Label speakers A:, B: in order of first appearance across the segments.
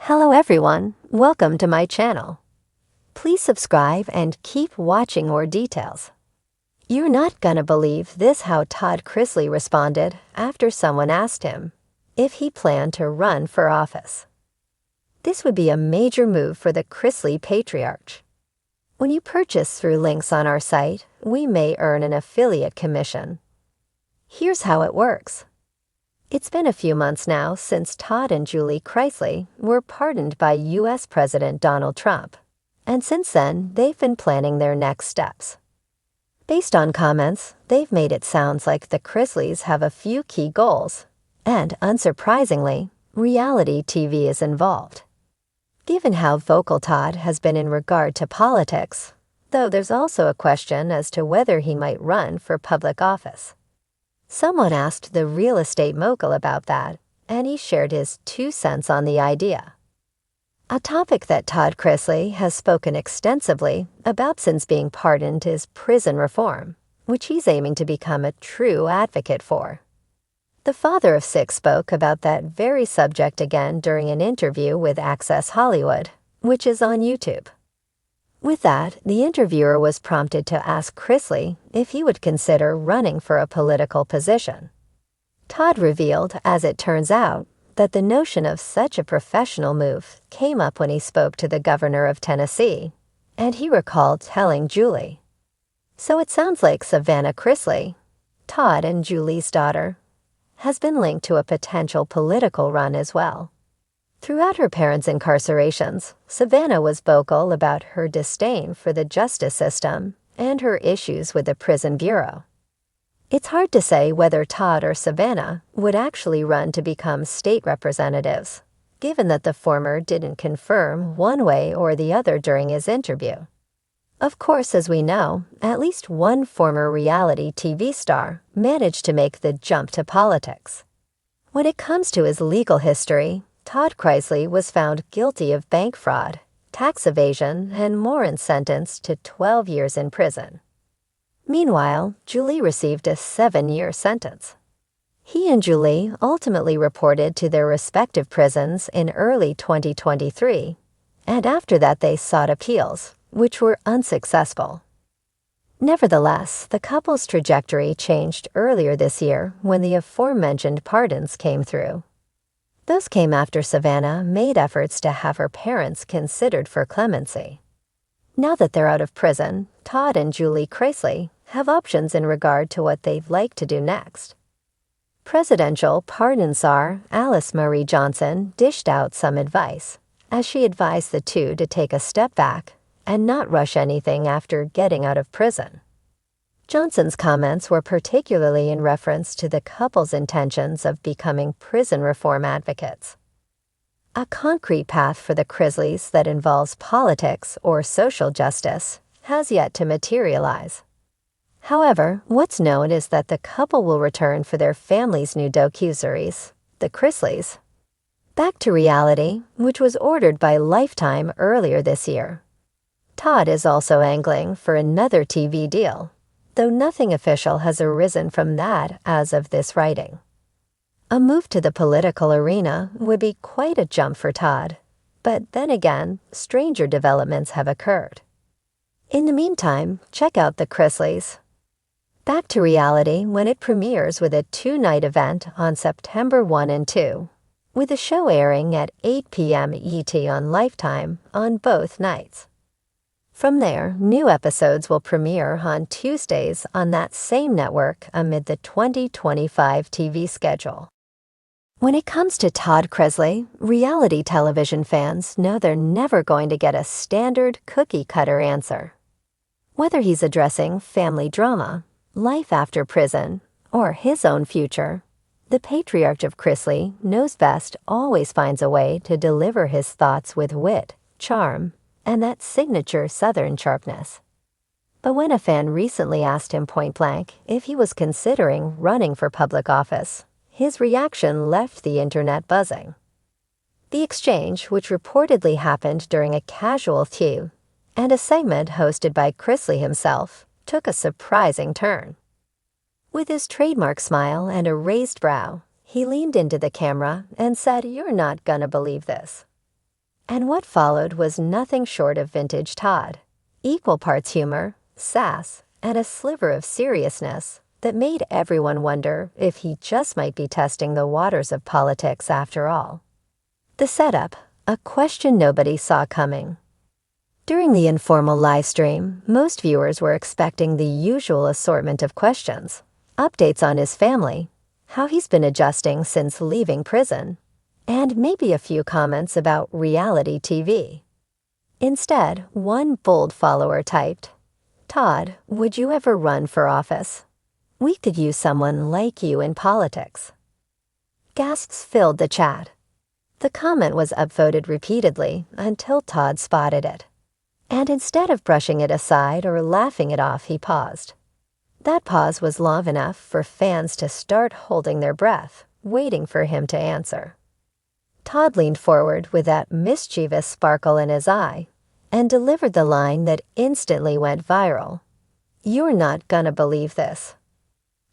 A: Hello everyone, welcome to my channel. Please subscribe and keep watching more details. You're not gonna believe this how Todd Chrisley responded after someone asked him if he planned to run for office. This would be a major move for the Chrisley patriarch. When you purchase through links on our site, we may earn an affiliate commission. Here's how it works. It's been a few months now since Todd and Julie Chrisley were pardoned by U.S. President Donald Trump, and since then, they've been planning their next steps. Based on comments, they've made it sound like the Chrisleys have a few key goals, and unsurprisingly, reality TV is involved. Given how vocal Todd has been in regard to politics, though there's also a question as to whether he might run for public office. Someone asked the real estate mogul about that, and he shared his 2 cents on the idea. A topic that Todd Chrisley has spoken extensively about since being pardoned is prison reform, which he's aiming to become a true advocate for. The father of 6 spoke about that very subject again during an interview with Access Hollywood, which is on YouTube. With that, the interviewer was prompted to ask Chrisley if he would consider running for a political position. Todd revealed, as it turns out, that the notion of such a professional move came up when he spoke to the governor of Tennessee, and he recalled telling Julie. So it sounds like Savannah Chrisley, Todd and Julie's daughter, has been linked to a potential political run as well. Throughout her parents' incarcerations, Savannah was vocal about her disdain for the justice system and her issues with the prison bureau. It's hard to say whether Todd or Savannah would actually run to become state representatives, given that the former didn't confirm one way or the other during his interview. Of course, as we know, at least one former reality TV star managed to make the jump to politics. When it comes to his legal history, Todd Chrisley was found guilty of bank fraud, tax evasion, and more and sentenced to 12 years in prison. Meanwhile, Julie received a 7-year sentence. He and Julie ultimately reported to their respective prisons in early 2023, and after that they sought appeals, which were unsuccessful. Nevertheless, the couple's trajectory changed earlier this year when the aforementioned pardons came through. Those came after Savannah made efforts to have her parents considered for clemency. Now that they're out of prison, Todd and Julie Chrisley have options in regard to what they'd like to do next. Presidential pardon czar Alice Marie Johnson dished out some advice, as she advised the two to take a step back and not rush anything after getting out of prison. Johnson's comments were particularly in reference to the couple's intentions of becoming prison reform advocates. A concrete path for the Chrisleys that involves politics or social justice has yet to materialize. However, what's known is that the couple will return for their family's new docuseries, The Chrisleys. Back to Reality, which was ordered by Lifetime earlier this year. Todd is also angling for another TV deal, though nothing official has arisen from that as of this writing. A move to the political arena would be quite a jump for Todd, but then again, stranger developments have occurred. In the meantime, check out The Chrisleys. Back to Reality when it premieres with a 2-night event on September 1 and 2, with the show airing at 8 p.m. ET on Lifetime on both nights. From there, new episodes will premiere on Tuesdays on that same network amid the 2025 TV schedule. When it comes to Todd Chrisley, reality television fans know they're never going to get a standard cookie-cutter answer. Whether he's addressing family drama, life after prison, or his own future, the patriarch of Chrisley knows best always finds a way to deliver his thoughts with wit, charm, and that signature Southern sharpness. But when a fan recently asked him point-blank if he was considering running for public office, his reaction left the internet buzzing. The exchange, which reportedly happened during a casual feud and a segment hosted by Chrisley himself, took a surprising turn. With his trademark smile and a raised brow, he leaned into the camera and said, "You're not gonna believe this." And what followed was nothing short of vintage Todd. Equal parts humor, sass, and a sliver of seriousness that made everyone wonder if he just might be testing the waters of politics after all. The setup, a question nobody saw coming. During the informal live stream, most viewers were expecting the usual assortment of questions. Updates on his family, how he's been adjusting since leaving prison, and maybe a few comments about reality TV. Instead, one bold follower typed, "Todd, would you ever run for office? We could use someone like you in politics." Gasps filled the chat. The comment was upvoted repeatedly until Todd spotted it. And instead of brushing it aside or laughing it off, he paused. That pause was long enough for fans to start holding their breath, waiting for him to answer. Todd leaned forward with that mischievous sparkle in his eye and delivered the line that instantly went viral. "You're not gonna believe this."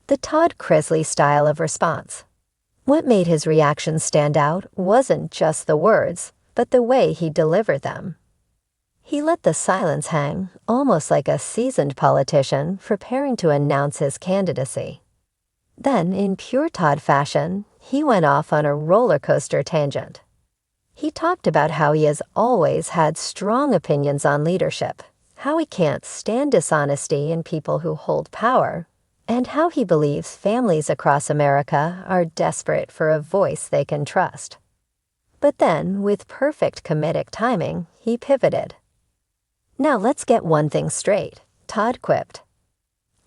A: The Todd Chrisley style of response. What made his reaction stand out wasn't just the words, but the way he delivered them. He let the silence hang, almost like a seasoned politician preparing to announce his candidacy. Then, in pure Todd fashion, he went off on a roller coaster tangent. He talked about how he has always had strong opinions on leadership, how he can't stand dishonesty in people who hold power, and how he believes families across America are desperate for a voice they can trust. But then, with perfect comedic timing, he pivoted. "Now let's get one thing straight," Todd quipped.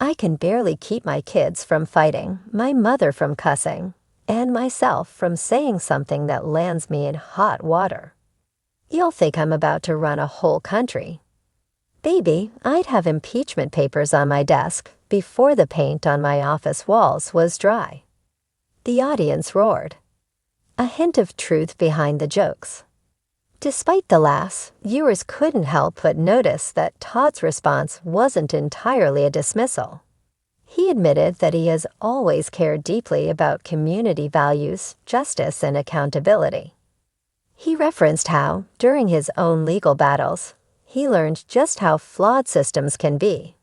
A: "I can barely keep my kids from fighting, my mother from cussing, and myself from saying something that lands me in hot water. You'll think I'm about to run a whole country. Baby, I'd have impeachment papers on my desk before the paint on my office walls was dry." The audience roared. A hint of truth behind the jokes. Despite the laughs, viewers couldn't help but notice that Todd's response wasn't entirely a dismissal. He admitted that he has always cared deeply about community values, justice, and accountability. He referenced how, during his own legal battles, he learned just how flawed systems can be,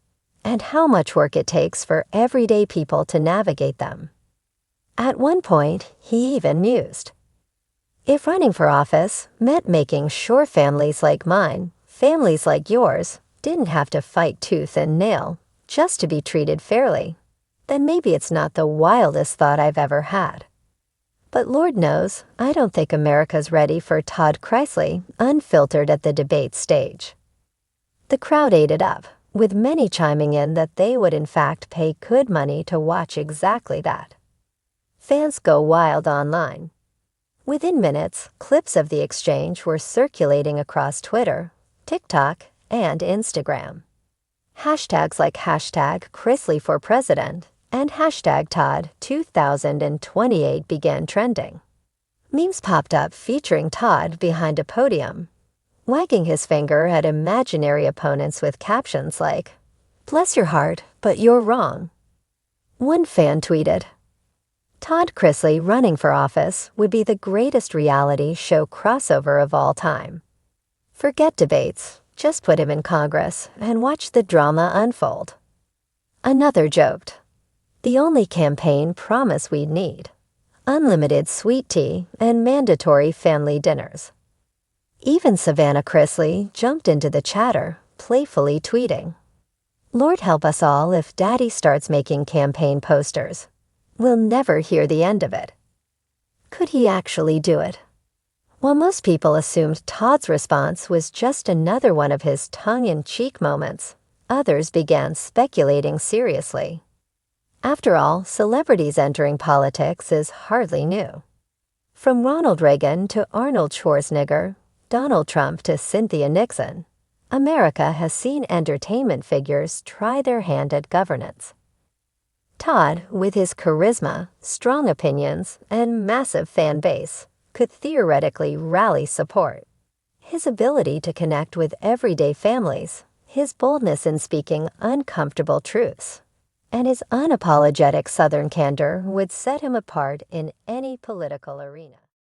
A: and how much work it takes for everyday people to navigate them. At one point, he even mused, "If running for office meant making sure families like mine, families like yours, didn't have to fight tooth and nail just to be treated fairly, then maybe it's not the wildest thought I've ever had. But Lord knows, I don't think America's ready for Todd Chrisley unfiltered at the debate stage." The crowd ate it up, with many chiming in that they would in fact pay good money to watch exactly that. Fans go wild online. Within minutes, clips of the exchange were circulating across Twitter, TikTok, and Instagram. Hashtags like #ChristleyForPresident and #Todd2028 began trending. Memes popped up featuring Todd behind a podium, wagging his finger at imaginary opponents with captions like, "Bless your heart, but you're wrong." One fan tweeted, "Todd Chrisley running for office would be the greatest reality show crossover of all time. Forget debates, just put him in Congress and watch the drama unfold." Another joked, "The only campaign promise we'd need: unlimited sweet tea and mandatory family dinners." Even Savannah Chrisley jumped into the chatter, playfully tweeting, "Lord help us all if Daddy starts making campaign posters. We'll never hear the end of it." Could he actually do it? While most people assumed Todd's response was just another one of his tongue-in-cheek moments, others began speculating seriously. After all, celebrities entering politics is hardly new. From Ronald Reagan to Arnold Schwarzenegger, Donald Trump to Cynthia Nixon, America has seen entertainment figures try their hand at governance. Todd, with his charisma, strong opinions, and massive fan base, could theoretically rally support. His ability to connect with everyday families, his boldness in speaking uncomfortable truths, and his unapologetic Southern candor would set him apart in any political arena.